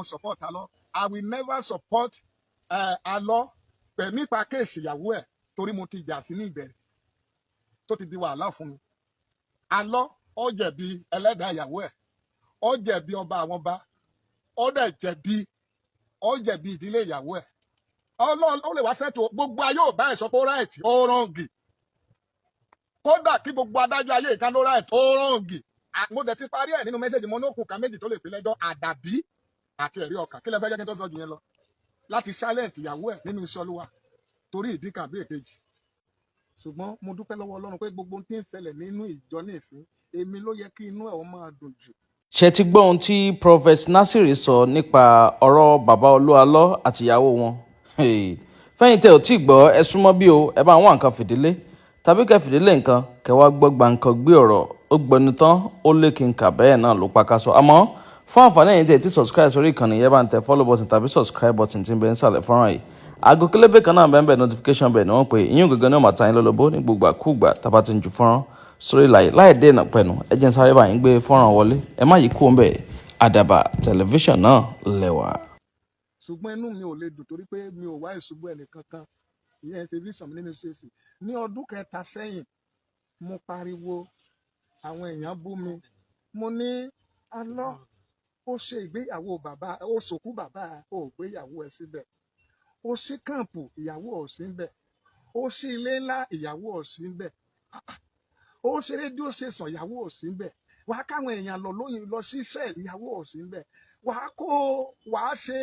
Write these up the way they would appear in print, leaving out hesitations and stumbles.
support Alọ. I will never support Alọ pẹ̀lú nípa kéèsì ìyàwó ẹ̀ torí mo ti jà sí ní ìbẹ̀rẹ̀ tó ti di wàhálà fún mi. Alọ ó jẹ̀bi ẹlẹ́dàá ìyàwó ẹ̀, ó jẹ̀bi ọba àwọn ọba, ó dẹ̀ jẹ̀bi ìdílé ìyàwó ẹ̀. Ọlọ́run ó lè wá sẹ́tù gbogbo ayé ò bá ẹ̀ sọ pé ó ráìtì ó rọ̀ǹgì. Kódà kí gbogbo adájọ́ ayé ìkan ló ráìtì ó rọ̀ǹgì. Mo dẹ̀ ti parí ẹ̀ nínú mẹ́sẹ̀jì mo ní òkú kan méjì tó lè fi lẹ́jọ́ àdàbí àti ẹ̀rí ọkàn. Kí lẹ fẹ́ jẹ́ kí n tó sọ jù yẹn lọ? Láti silent ìyàwó ẹ̀ nínú iṣẹ́ Olúwa torí ìdí kan bí èkejì. Ṣùgbọ́n mo dúpẹ́ lọ́wọ́ Ọlọ́run pé gbogbo ohun tí ń ṣẹlẹ̀ nínú ìjọ ní ìsín èmi ló yẹ kí inú ẹ̀ ó máa dùn jù. Ṣé ti gbọ́ ohun tí Prophet Nasir sọ nípa ọ̀rọ̀ bàbá Olúalọ́ àtìyàwó wọn? Fẹ́yìn tẹ́ ò tí gbọ́ ẹ súnmọ́ bí o, ẹ bá wọn nǹkan fìdílé tàbí kẹ́ fìdílé nǹkan kẹ́ wá gbọ́ gbàǹkan gbé ọ̀rọ̀ ó gbẹnu tán ó lé kí n kà bẹ́ẹ̀ náà ló pa ká sọ. Àmọ́ fún àǹfààní ẹ̀yin tẹ́ ti subscribe sórí ìkànnì yẹn bá ń tẹ follow button tàbí subscribe button tí ń bẹ ń sàlẹ̀ fọ́nrán yìí. Aago kélébé kan náà bẹ́ẹ̀ notification bẹ́ẹ̀ ni wọ́n pè yín gangan ní ọmọ àtàyìn lọ́lọ́bó ní gbogbo àkúgbà tàbá ti ń ju fọ́nrán sórí láì dènà pẹ̀lú ẹ jẹ́ n sáré bá yín gbé fọ́nrán wọlé ẹ má yí kú ń bẹ̀ Àdàbà tẹlifíṣàn náà lẹ́wà. Ṣùgbọ́n inú mi ò lè dùn torí pé mi ò wá ìṣubú ẹnìkankan ìyẹn tẹlifíṣàn mi nínú ṣèṣì. Ní ọdún kẹta sẹ́yìn mo pariwo àwọn èèyàn bú mi. Mo ní Alọ ó ṣe ìgbéyàwó bàbá ó sòkú bàbá ó gbéyàwó ẹ̀ síbẹ̀. Ó ṣí kàǹpù ìyàwó ò sí ń bẹ̀. Ó ṣí ilé ńlá ìyàwó ò sí ń bẹ̀. Ó ṣe rédíò ṣèṣàn ìyàwó ò sí ń bẹ̀. Wàá káwọn èèyàn lọ lóyún lọ sí Israel ìyàwó ò sí ń bẹ̀. Wàá ṣe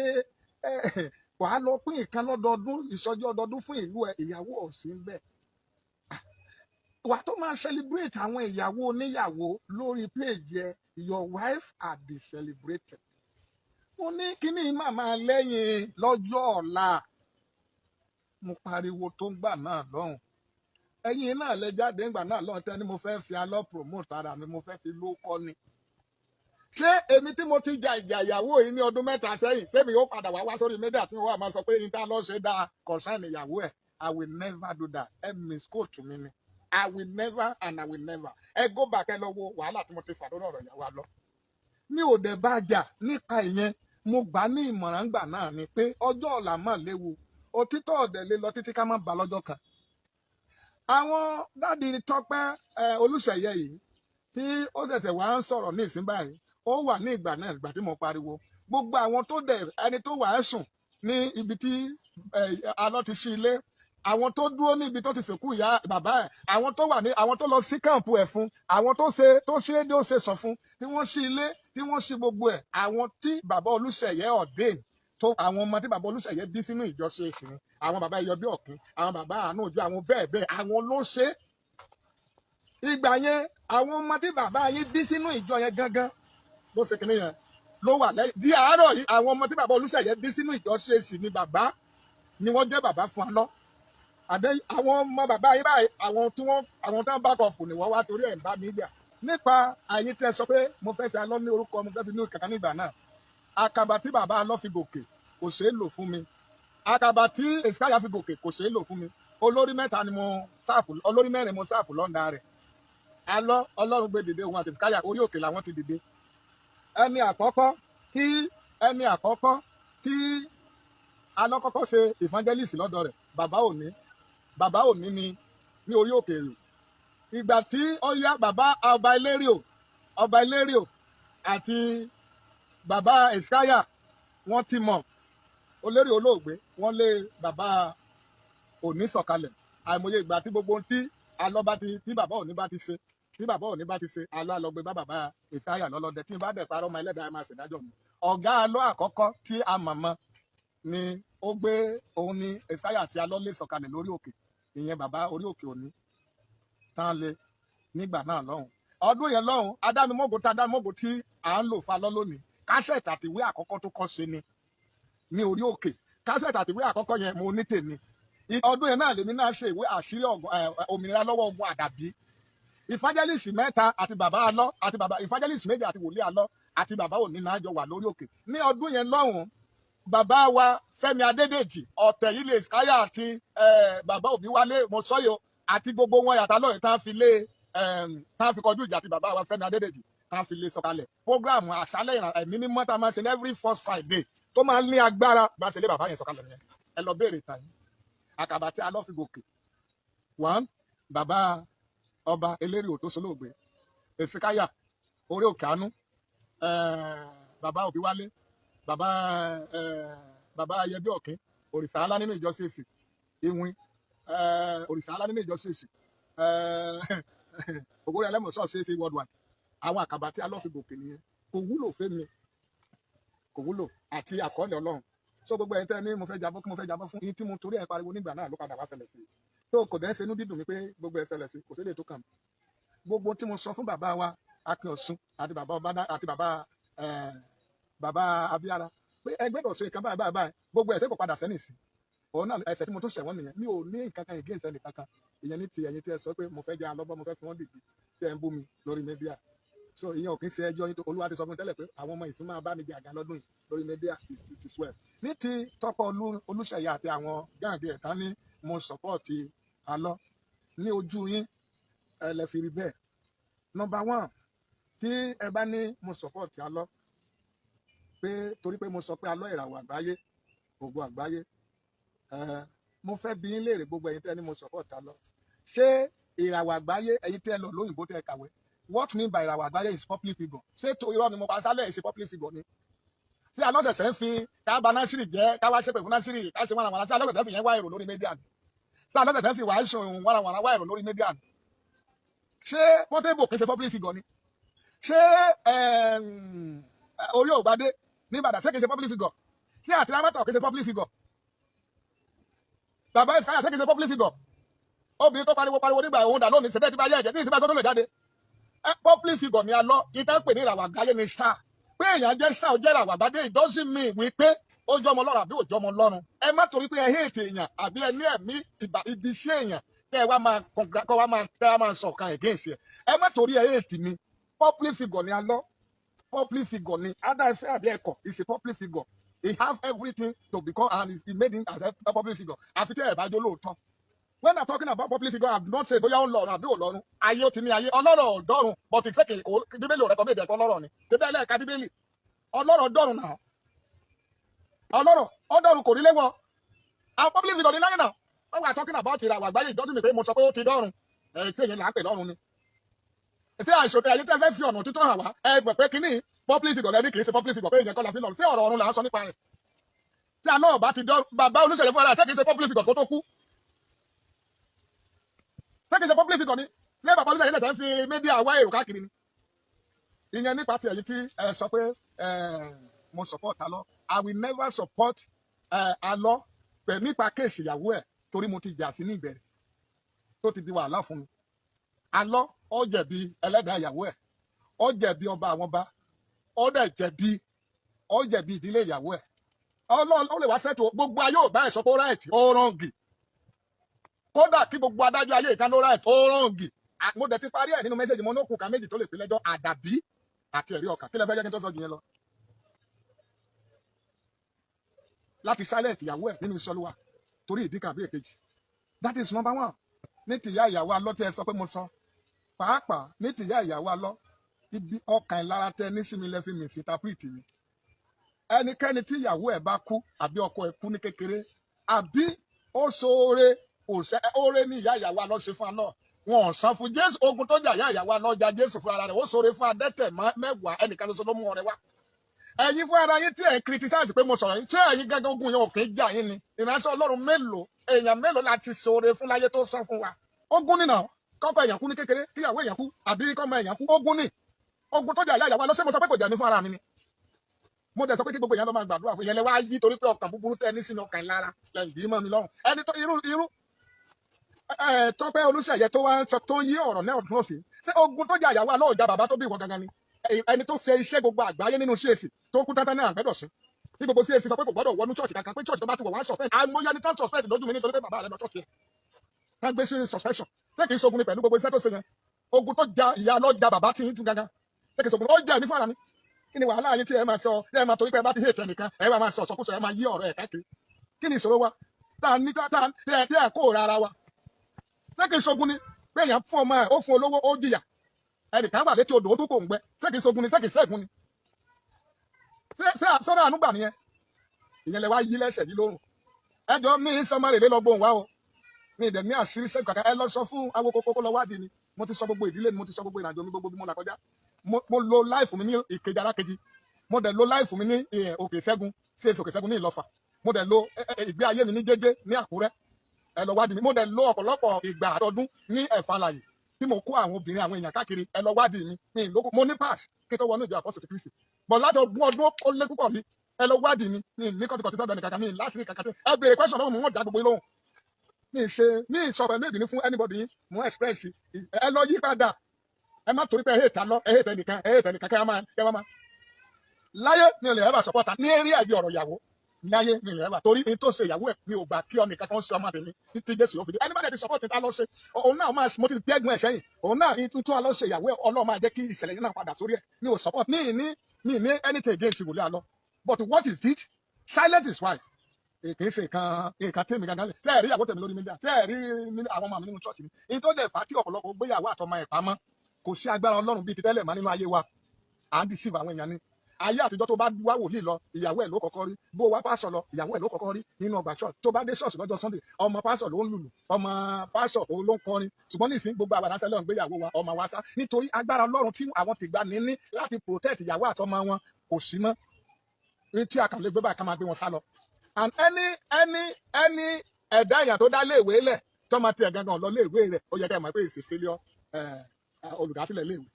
wàá lọ pín nǹkan lọ́dọọdún ìsọjí ọdọọdún fún ìlú ẹ̀ ìyàwó ò sí ń bẹ̀. Wàá tó máa celebrate àwọn ìyàwó oníyàwó lórí page ẹ your wife are the celebrated. Mo ní kíní màmá lẹ́yìn lọ́jọ́ ọ̀la. Mo pariwo tó ń gbà náà lọ́hùn. Ẹ̀yin náà lẹ jáde ńgbà náà lọ́hùn tẹ́ ni mo fẹ́ fi Alọ promote ara mi mo fẹ́ fi ló kọ́ ni. Ṣé èmi tí mo ti jà ìjà ìyàwó yìí ní ọdún mẹ́ta sẹ́yìn ṣé mi yóò padà wá sórí mídíà tí wọ́n máa sọ pé ní tá lọ́ ṣe dáa concern ìyàwó ẹ̀? I will never do that. Ẹ misquote mi ni. I will never and I will never. Ẹ go back ẹ lọ wo wàhálà tí mo ti fà lórí ọ̀rọ̀ ìyàwó Alọ. Mi ò dẹ̀ bá jà nípa ìyẹn. Mo gbà ní ìmọ̀ràn gbà náà ni pé ọjọ́ ọ̀la mà léwu. Òtítọ́ ọ̀dẹ̀ lè lọ títí ká má bà lọ́jọ́ kan. Àwọn dáàdi Tọ́pẹ́ Olúṣèyẹ yìí tí ó ṣẹ̀ṣẹ̀ wá ń sọ̀rọ̀ ní ìsín báyìí ó wà ní ìgbà náà ìgbà tí mo pariwo gbogbo àwọn tó dẹ̀ ẹni tó wà ẹ̀sùn ní ibi tí Alọ ti ṣí ilé àwọn tó dúró ní ibi tó ti sìnkú ìyá bàbá ẹ̀ àwọn tó wà ní àwọn tó lọ sí káàmpù ẹ̀ fún àwọn tó ṣí rédíò ṣe sọ fún tí wọ́n ṣí ilé tí wọ́n ṣí gbogbo ẹ̀ àwọn tí bàbá Olúṣèyẹ ordain tó àwọn ọmọ tí bàbá Olúṣèyẹ bí sínú ìjọsìn ìsìn àwọn bàbá Iyọ̀bí Ọ̀kín àwọn bàbá Àánú Òjó àwọn bẹ́ẹ̀ bẹ́ẹ̀ àwọn ló ṣe ìgbà yẹn àwọn ọmọ tí bàbá yín bí sínú ìjọ yẹn gangan ló ṣe kìnìún yẹn ló wà lẹ́yìn di àárọ̀ yìí àwọn ọmọ tí bàbá Olúṣèyẹ bí sínú ìjọsìn ìsìn ni bàbá ni wọ́n jẹ́ bàbá fún Alọ àdé àwọn ọmọ bàbá yín báyìí àwọn tí wọ́n bá kọ̀ọ̀pù ni wọ́n wá torí ẹ̀ ń bá mi jà nípa àyín tẹ́ sọ pé mo fẹ́ fi Alọ ní orúkọ mo fẹ́ fi ní ìkàkà nígbà náà àkàbà tí bàbá Alọ fi gòkè kò ṣeé lò fún mi àkàbà tí Èsìkáyà fi gòkè kò ṣeé lò fún mi olórí mẹ́ta ni mo sáàfù olórí mẹ́rin mo sáàfù lọ́ndà rẹ̀ Alọ Ọlọ́run gbé dìde òun àti Èsìkáyà orí òkè làwọn ti dìde ẹni àkọ́kọ́ tí Alọ kọ́kọ́ ṣe evangelist lọ́dọ̀ rẹ̀ bàbá òní ni ní orí òkè rẹ̀ ìgbà tí ó yá bàbá ọba Elérìò àti bàbá Èsìkáyà wọ́n ti mọ̀ olórí olóògbé wọ́n lé bàbá òní sọ̀kalẹ̀ àìmọye ìgbà tí gbogbo tí Alọ bá ti tí bàbá òní bá ti ṣe Alọ àlọgbé bá bàbá Èsìkáyà lọ́lọ́dẹ tí n bá dẹ̀ parọ́ ọmọ ẹlẹ́dàá máa ṣèdájọ́ mi ọ̀gá Alọ àkọ́kọ́ tí a mọ̀mọ́ ni ó gbé òun ni Èsìkáyà àti Alọ lé sọ̀kalẹ̀ lórí òkè ìyẹn bàbá orí òkè òní tán lé nígbà náà lọ́hùn ọdún yẹn lọ́hùn adámimógo tí à ń lò fa Alọ lónìí kásẹ̀tì àtiwé àkọ́kọ́ tó kọ́ ṣe ni ní orí òkè kásẹ̀tì àtiwé àkọ́kọ́ yẹn mo ní tèmi ọdún yẹn náà lèmi náà ṣe ìwé àṣírí òmìnira lọ́wọ́ ogun àdàbí evangelist mẹ́ta àti bàbá Alọ àti bàbá evangelist méjì àti wòlíì Alọ àti bàbá òní náà jọ wà lórí òkè ní ọdún yẹn lọ́hùn bàbá wa Fẹ́mi Adédèjì ọ̀tẹ̀ yìí lè Èsìkáyà àti bàbá Òbíwálé mọ̀sọ́yò àti gbogbo wọn yàtọ̀ lọ́yìn tá a fi kọjú ìjà àti bàbá wa Fẹ́mi Adédèjì ká fi lè sọ̀kalẹ̀ prógráàmù àṣálẹ̀ ẹ̀mí mímọ́ tá a máa ṣe ní every first Friday tó máa ń ní agbára bá ṣe lé bàbá yẹn sọ̀kalẹ̀ yẹn ẹ lọ béèrè ìtàn yìí àkàbà tí a lọ́ fi gòkè one bàbá ọba eléri òtó solóògbé èsìkáyà orí òkè àánú bàbá òbíwálé bàbá ayẹbí ọ̀kín òrìṣà ńlá nínú ìjọ CAC ìwìn òrìṣà ńlá nínú ìjọ CAC ògbórí ẹlẹ́mọ̀sọ́ CAC worldwide àwọn àkàbà tí a lọ́ fi gòkè nìyẹn kò wúlò fẹ́mi kò wúlò àti àkọọ́lẹ̀ ọlọ́run so gbogbo ẹ̀yin tẹ́ ní mo fẹ́ jábọ́ kí mo fẹ́ jábọ́ fún yín tí mo torí ẹ̀ pariwo nígbà náà ló padà wá ṣẹlẹ̀ sí tó kò dẹ́ sẹ́nu dídùn mi pé gbogbo ẹ̀ ṣẹlẹ̀ sí kò sí lè tó kàn mí gbogbo tí mo sọ fún bàbá wa Akin Ọ̀ṣun àti bàbá ọbádá àti bàbá Abíára pé ẹ gbọ́dọ̀ ṣe nǹkan báyìí báyìí gbogbo ẹ̀ṣẹ̀ kò padà sẹ́nì sí òun náà ẹ̀ṣẹ̀ tí mo tún ṣẹ̀wọ́n nìyẹn mi ò ní nǹkan kan ìgé ìṣẹ̀lẹ̀ kankan ìyẹn ní ti ẹ̀yin tí ẹ sọ pé mo fẹ́ jẹ́ alọ́gbọ́n mo fẹ́ fi wọ́n dìde tí ẹ ń bú mi lórí mídíà so ìyẹn ò kí ń ṣe ẹjọ́ yín tó Olúwa ti sọ fún mi tẹ́lẹ̀ pé àwọn ọmọ ìsìn máa bá mi jẹ àga lọ́dún yìí lórí mídíà it is well ní ti Tọ́pẹ́ Olúṣèyí àti àwọn gáàngì ẹ̀tàn ní mo sọ́pọ́ọ̀tì alọ́ ní ojú yín ẹ lè fi rí bẹ́ẹ̀ number one tí ẹ bá ní mo sọ́pọ́ọ̀tì alọ́ pé torí pé mo sọ pé alọ́ ìràwọ̀ àgbáyé ògo àgbáyé mo fẹ́ bi yín léèrè gbogbo ẹ̀yin tẹ́ ní mo sọ́pọ́ọ̀tì alọ́ ṣé ìràwọ̀ àgbáyé ẹ̀yin tẹ́ lọ lóyìnbó tẹ́ kàwé what mean by ìràwọ̀ àgbáyé is public figure ṣé tó irọ́ ni mo pa sálẹ̀ ṣe public figure ni tí alọ́sẹ̀sẹ̀ ń fi kábà násìrì jẹ́ káwá ṣépè fún násìrì káṣe wàràwàrà sí alọ́sẹ̀sẹ̀ fi yẹn wá èrò lórí mídíà ni sí alọ́sẹ̀sẹ̀ fi wàásù wàràwàrà wá èrò lórí mídíà ni ṣé Portable kì í ṣe public figure ni ṣé orí ògbádé ní Ìbàdàn ṣé kì í ṣe public figure ṣé àti rámọ́tò kì í ṣe public figure bàbá ìfáyà ṣé kì í ṣe public figure obìnrin tó pariwo nígbà òun dà lónìí ṣẹ̀dẹ̀ tí bá yẹ ẹ̀jẹ̀ ní ìsìnkú tó lè jáde public figure ni alọ́ ìtàn pè ní ìràwọ̀ àgbáyé ni star pé èèyàn jẹ́ star ó jẹ́ ìràwọ̀ àgbáyé it doesn't mean wípé ó jọ ọmọ Ọlọ́run àbí ó jọ ọmọ Ọlọ́run ẹ má torí pé ẹ hate èèyàn àbí ẹ ní ẹ̀mí ibi iṣẹ́ èèyàn kẹ́ ẹ wá máa sọ̀kan against ẹ má torí ẹ hate mi public figure ni alọ́ public figure ni ada ẹfẹ àbí ẹkọ is a public figure he have everything to become and he made him as a public figure àfi tẹ́ ẹ bá jó lóòótọ́ when I'm talking about public figure I'm not say bóyá ó ń lọ ọ̀run àbí ò lọ́run ayé ó ti ní ayé ọlọ́rọ̀ ọ̀dọ́run but ìṣèkè bíbélì ò rẹ́kọ̀ọ́ méjì ẹ̀kọ́ ọlọ́rọ̀ ni tẹ́bẹ́ ẹlẹ́ẹ̀ka bíbélì ọlọ́rọ̀ ọ̀dọ́run náà ọlọ́rọ̀ ọ̀dọ́run kò rí léwọ́ àwọn public figure ní láyé náà when we are talking about ìràwọ̀ àgbáyé ìdọ́tún mi pé mo sọ pé ó ti dọ́run tí èyí là ń pè lọ́run ni tí àìṣòro ayé tẹ́ fẹ́ fi ọ̀nà títọ́ hàn wá ẹ gbẹ̀ pé kínní public figure lẹ́ni kì í ṣe public figure pé ìyẹn kọ́ la fi lọ sí ọ̀rọ̀ ọ̀run là ń sọ nípa rẹ̀ tí àná ọ̀bá ti dọ́ bàbá Olúṣèyí fúnra rẹ̀ ṣé kì í ṣe public figure tó kú ṣé kìí ṣe public figure ni ṣé bàbá Olúṣèyí lè tẹ́ ń fi mídíà wá èrò káàkiri ni ìyẹn nípa ti ẹ̀yin tí ẹ sọ pé mo support alọ́ I will never support alọ́ pẹ̀ nípa kéèsì ìyàwó ẹ̀ torí mo ti jà sí ní ìbẹ̀rẹ̀ tó ti di wàhálà fún mi alọ́ ó jẹ̀bi ẹlẹ́dàá ìyàwó ẹ̀ ó jẹ̀bi ọba àwọn ọba ó dẹ̀ jẹ̀bi ìdílé ìyàwó ẹ̀ ó lè wá sẹ́tò gbogbo ayé ò bá ẹ̀ sọ pé ó ráìtì ó rọ̀ǹgì kódà kí gbogbo adájọ́ ayé ìkan ló ráìtì ó rọ̀ǹgì mo dẹ̀ ti parí ẹ̀ nínú mẹ́sẹ̀jì mo ní òkú kan méjì tó lè fi lẹ́jọ́ àdàbí àti ẹ̀rí ọkàn kí lẹ fẹ́ jẹ́ kí n tó sọ jù yẹn lọ. láti silent ìyàwó ẹ̀ nínú iṣẹ́ Olúwa torí ìdí kan bí èkejì that is number one ní tìyá ìyàwó alọ́ tẹ́ ẹ sọ pé mo sọ pàápàá ní tìyá ìyàwó alọ́ ibi ọkàn ìlara tẹ ní sími lẹ́fí mi sí tapiriti mi ẹnikẹ́ni tí ìyàwó ẹ̀ bá kú àbí ọkọ ẹ̀ kú ní kékeré àbí ó ṣoore oore ní ìyá ìyàwó alọ́ ṣe fún alọ́ wọn ò san fún Jésù ogun tó jà ìyá ìyàwó alọ́ jà Jésù fún ara rẹ̀ ó ṣoore fún adẹ́tẹ̀ mẹ́wàá ẹnìkan ṣoṣo ló mú ọrẹ wá ẹ̀yin fún ara yín tí ẹ̀ ń criticize pé mo sọ̀rọ̀ yín tí ẹ̀yin gẹ́gẹ́ ogun yẹn ò kì í jà yín ni ìránṣẹ́ Ọlọ́run mélòó èèyàn mélòó láti ṣoore fún láyé tó san fún wa ogun nìna kọ́kọ́ èèyàn kú ní kékeré kíyàwó èèyàn kú àbí kọ́mọ èèyàn kú ogun ni ogun tó jà ìyá ìyàwó alọ́ ṣé mo sọ pé kò jà mí fún ara mi ni mo dẹ̀ sọ pé kí gbogbo èèyàn lọ máa gbàdúrà fún ìyẹn lẹ wá yí torí pé ọkàn búburú tẹ ní sínú ọkàn lára lẹ́yìn yìí mọ́ mi lọ́rùn ẹni tó irú Tọ́pẹ́ Olúṣèyí tó wá sọ tó ń yí ọ̀rọ̀ náà dúró sí ṣé ogun tó jà ìyàwó alọ́ ọ̀jà bàbá tó bí ìwọ gangan ni ẹni tó ṣe iṣẹ́ gbogbo àgbáyé nínú CAC tó kú tátá náà gbẹ́dọ̀ sí bí gbogbo CAC sọ pé kò gbọ́dọ̀ wọnú church kankan pé church tó bá ti wọ̀ wá suspect àmóyá ní tán suspect lójú mi nítorí pé bàbá rẹ̀ lọ church yẹn tán gbé sí suspension ṣé kì í ṣogun ni pẹ̀lú gbogbo iṣẹ́ tó ṣe yẹn ogun tó ja ìyá lọ́jà bàbá tí ń tún gangan ṣé kì í ṣogun ó jẹ́ ẹ̀mí fún ara mi kí ni wàhálà yín tí ẹ máa sọ ẹ máa torí pé ẹ bá ti hate ẹnìkan ẹ máa sọ sọkúsọ ẹ máa yí ọ̀rọ̀ ẹ̀ káàkiri kí ni ìṣòro wa tá a ní tá a tí ẹ kó rárá wa ṣé kì í ṣogun ni pé èèyàn fún ọmọ ẹ ó fún olówó ó jìyà ẹnìkan wà létí odò ó tún kò ń gbẹ ṣé kìí ṣogun ni ṣé kìí ṣẹ́gun ni ṣé sọ́dọ̀ ànúgbà nìyẹn ìyẹn lẹ wá yí lẹ́sẹ̀ yí lórùn ẹjọ́ mi sọmọ rèé lọ́gbọ̀n wá o mi ìdẹ̀ ní àṣírí sẹ́gun kàkà ẹ lọ sọ fún awo kókó lọ wádìí ni mo ti sọ gbogbo ìdílé mi mo ti sọ gbogbo ìrìnàjò mi gbogbo bí mo là kọjá mo lo láìfù mi ní ìkejì arákejì mo dẹ̀ lo láìfù mi ní òkè ṣẹ́gun sí èsì òkè ṣẹ́gun ní ìlọ́fà mo dẹ̀ lo ìgbé ayé mi ní jẹ́jẹ́ ní àkúrẹ́ ẹ lọ wádìí mi mo dẹ̀ lo ọ̀pọ̀lọpọ̀ ìgbà àtọdún ní ẹ̀fà àlàyé tí mo kó àwọn obìnrin àwọn èèyàn káàkiri ẹ lọ wádìí mi ìlókù mo ní pass kí n tó wọnú ìjọ àpọ́sù ti Kristi bọ̀ láti ọdún ó lé púpọ̀ mi ẹ lọ wádìí mi ní kọ́tìkọ́tì sábẹ́ nìkan mi láti ní kankan ẹ béèrè question lọ́wọ́ mi wọ́n dá gbogbo lóhùn mi sọ pẹ̀lú ìbínú fún anybody yín mo express ẹ lọ yí padà ẹ má torí pé ẹ hẹ́ẹ̀ta lọ ẹ hẹ́ẹ̀ta nìkan kẹ́ ẹ máa láyé mi ò lè ẹ̀bà support ní eré àbí ọ̀rọ̀ ìyàwó láyé mi ò lè ẹ̀bà torí ní tó ṣe ìyàwó ẹ̀ mi ò gbà kí ọ nìkan kan ṣe ọmọ àbẹ̀mí títí Jésù yóò fi dé anybody ti support ta lọ ṣe òun náà máa mo ti gbẹ́gun ẹ̀ sẹ́yìn òun náà tún lọ ṣe ìyàwó ẹ̀ Ọlọ́run máa jẹ́ kí ìṣẹ̀lẹ̀ yìí náà padà sórí ẹ̀ mi ò support mi ní anything against ìwòlé àlọ́ but what is it silent is why kìí ṣe nǹkan tèmi gangan lẹ tẹ ẹ rí ìyàwó tèmi lórí mídíà tẹ ẹ rí àwọn ọmọ mi nínú ṣọ́ọ̀ṣì mi ní tó dẹ̀ fà á tí ọ̀pọ̀lọpọ̀ gbéyàwó àtọmọ ẹ̀ pamọ́ kò sí agbára Ọlọ́run bíi ti tẹ́lẹ̀ mọ́ nínú ayé wa à ń deceive àwọn èèyàn ni ayé àtijọ́ tó bá wá wòlíì lọ ìyàwó ẹ̀ ló kọ́kọ́ rí bó wá pásọ̀ lọ ìyàwó ẹ̀ ló kọ́kọ́ rí nínú ọgbà church tó bá dé ṣọ́ọ̀ṣì lọ́jọ́ Sunday ọmọ pásọ̀ ló ń lùlù ọmọ pásọ̀ ló ń kọrin ṣùgbọ́n nísìnyí gbogbo àwọn àdáṣẹ́ lọ́n gbéyàwó wa ọmọ wa sá nítorí agbára Ọlọ́run tí àwọn tìgbà ní láti protect ìyàwó àtọmọ wọn kò sí mọ́ tí a kàn lè gbé báyìí ká máa gbé wọn sá lọ and any ẹ̀dá èèyàn tó dá léèwé lẹ̀ tọ́mọ tiẹ̀ gangan lọ léèwé rẹ̀ ó yẹ kẹ́ ẹ mọ̀ pé èsì failure olùdásílẹ̀ léèwé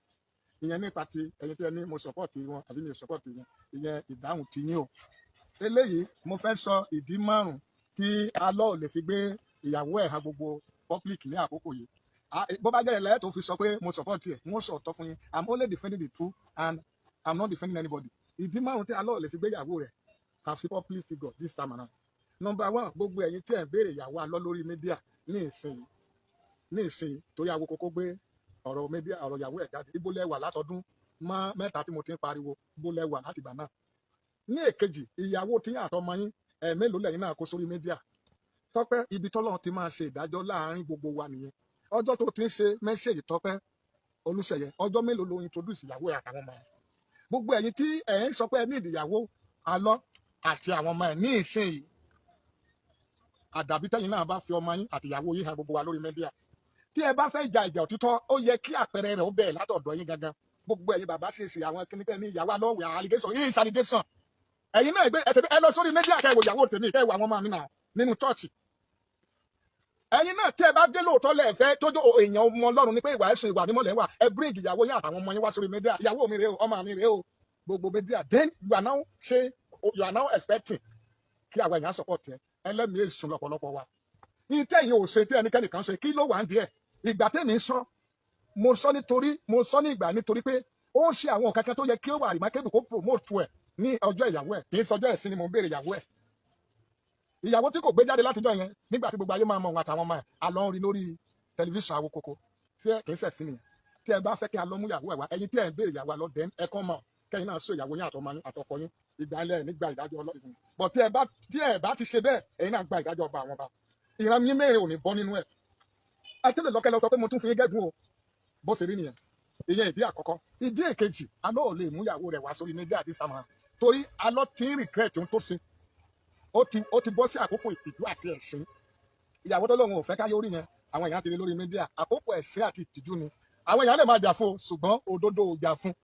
ìyẹn nípa ti ẹ̀yin tí ẹ ní mo support wọn àbí mi ò support wọn ìyẹn ìdáhùn ti yín o eléyìí mo fẹ́ sọ ìdí márùn tí alọ́ ò lè fi gbé ìyàwó ẹ̀ hàn gbogbo public ní àkókò yìí bó bá jẹ́ ilẹ̀ tó fi sọ pé mo support ẹ̀ mo sọ ọ̀tọ̀ fún yín I'm only defending the truth and I'm not defending anybody ìdí márùn tí alọ́ ò lè fi gbé ìyàwó rẹ̀ have sí public figure this time around number one gbogbo ẹ̀yin tí ẹ̀ ń béèrè ìyàwó alọ́ lórí mídíà ní ìsìn torí awo kókó gbé ọ̀rọ̀ mídíà ọ̀rọ̀ ìyàwó ẹ̀ jáde ibo lẹ́wà látọdún mẹ́ta tí mo ti ń pariwo ibo lẹ́wà láti ìgbà náà ní èkejì ìyàwó tí yàn àtọmọ yín mélòó lẹ́yìn náà kó sórí mídíà Tọ́pẹ́ ibi tọ́lọ́run ti máa ṣe ìdájọ́ láàárín gbogbo wa nìyẹn ọjọ́ tó ti ń ṣe mẹ́ṣẹ́jì Tọ́pẹ́ Olúṣèyẹ ọjọ́ mélòó ló introduce ìyàwó ẹ̀ àtàwọn ọmọ ẹ̀ gbogbo ẹ̀yin tí ẹ̀ ń sọ pé ẹ ní ìdìyàwó alọ́ àti àwọn ọmọ ẹ̀ ní ìsìn yìí àdàbí tẹ́yìn náà bá fi ọmọ yín àti ìyàwó yín hàn gbogbo wa lórí mídíà tí ẹ bá fẹ́ ja ìjà òtítọ́ ó yẹ kí àpẹẹrẹ rẹ̀ ó bẹ̀rẹ̀ látọ̀dọ̀ yín gangan gbogbo ẹ̀yin bàbá ṣèṣì àwọn kìnnìkan ní ìyàwó alọ́wẹ̀ allegation yìí is allegation ẹ̀yin náà ẹ lọ sórí mídíà kẹ́ ẹ wo ìyàwó tèmi kẹ́ ẹ wo àwọn ọmọ mi náà nínú chọ́ọ̀chì ẹ̀yin náà tí ẹ bá dé lóòótọ́ lẹ́ẹ̀fẹ́ tójú èèyàn ọmọ Ọlọ́run ní pé ìwà ẹ̀sùn ìwà mímọ́ lẹ́wà ẹ bring ìyàwó yín àtàwọn ọmọ yín wá sórí mídíà ìyàwó mi rèé o ọmọ mi rèé o gbogbo mídíà then you are now expecting kí àwọn èèyàn support ẹ ẹlẹ́mìí èsùn lọ́pọ̀lọpọ̀ wa ní tẹ́yìn ò ṣe tí ẹnikẹ́ni kan ṣe kí ló wà ń díẹ̀ ìgbà tẹ́mi sọ mo sọ ní ìgbà nítorí pé ó ń ṣe àwọn kankan tó yẹ kí ó wà remarkable kó promote ẹ̀ ní ọjọ́ ìyàwó ẹ̀ kì í sọjọ́ ẹ̀sìn ni mo ń béèrè ìyàwó ẹ̀ ìyàwó tí kò gbé jáde látijọ́ yẹn nígbà tí gbogbo ayé máa mọ òun àtàwọn ọmọ ẹ̀ àlọ́ ń rí lórí tẹlifíṣàn Awo Koko tí ẹ kì í ṣẹ̀sìn nìyẹn tí ẹ bá fẹ́ kí a lọ mú ìyàwó ẹ̀ wá ẹ̀yin tí ẹ ń béèrè ìyàwó àlọ́ dẹ́n ẹ kọ́ mọ̀ kẹ́yìn náà sọ ìyàwó yín àtọmọ yín àtọkọ yín ìgbà ilẹ̀ nígbà ìdájọ́ Ọlọ́run bọ̀ tí ẹ bá ti ṣe bẹ́ẹ̀ ẹ̀yin náà gba ìdájọ́ ọba àwọn ọba ìran yín mẹ́rin ò ní bọ́ nínú ẹ̀ àtẹ́lẹ̀ lọ́kẹ́ lọ sọ pé mo tún fi yín gẹ́gùn o bó ṣe rí nìyẹn ìyẹn ìdí àkọ́kọ́ ìdí èkejì alọ́ ò lè mú ìyàwó rẹ̀ wá sórí mídíà àti sàmà torí alọ́ ti ń regret ohun tó ṣe ó ti bọ́ sí àkókò ìtìjú àti ẹ̀sín ìyàwó tó lóun ò fẹ́ káyé orí yẹn àwọn èèyàn ti rí lórí mídíà àkókò ẹ̀sín àti ìtìjú ni àwọn èèyàn lè máa jà fún o ṣùgbọ́n òdodo ò jà fún